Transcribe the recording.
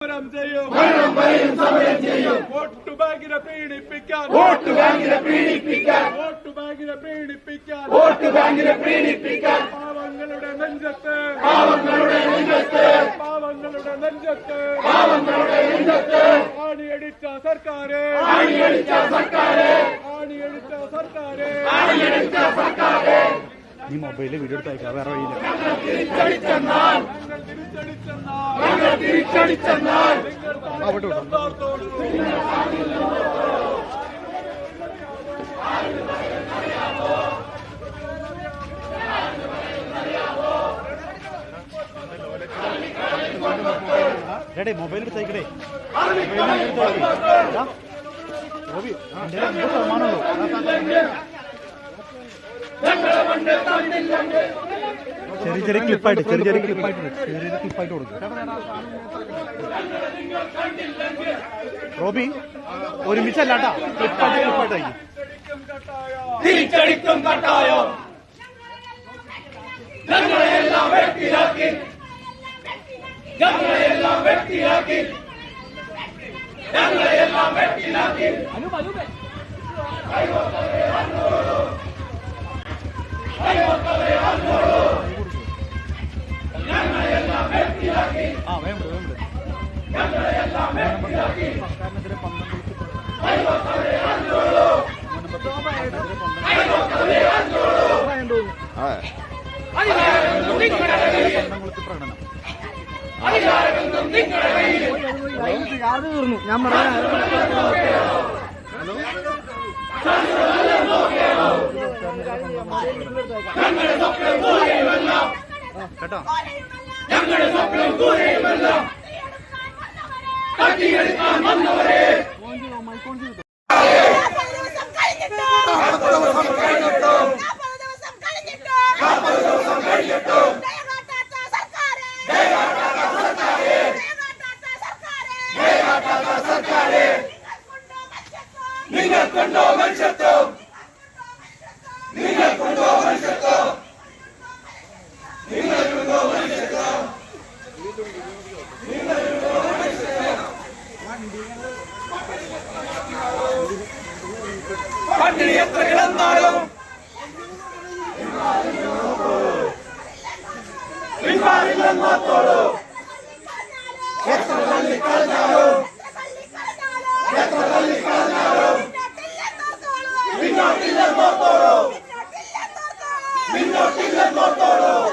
സമരം ചെയ്യും വോട്ട് ബാങ്കിനെ പീഡിപ്പിക്കാൻ പാവങ്ങളുടെ നെഞ്ചത്ത് ആണിയടിച്ച സർക്കാര് നീ മൊബൈലിൽ വീഡിയോ എടുത്ത് അയക്കാം, വേറെ വഴിയില്ല. ഡേ മൊബൈൽ എടുത്തയക്കടേ, ശതമാനമുള്ളൂ. ചെറിയ ക്ലിപ്പായിട്ട് കൊടുക്കും. റോബി ഒരുമിച്ചല്ലാട്ടാ, ക്ലിപ്പായിട്ടായിരിക്കും. തിരിച്ചടിക്കും കട്ടായോ ഞങ്ങളെയെല്ലാം വെട്ടിലാക്കി ഞാൻ പറയാം കേട്ടോ. നിങ്ങൾക്കുണ്ടോ മനുഷ്യത്വം? പട്ടിണി എത്ര കിടന്നാലും പിന്മാറില്ലെന്നോത്തോളൂ. എത്ര തള്ളിക്കളഞ്ഞാലും പിന്നോട്ടില്ലെന്നോത്തോളൂ.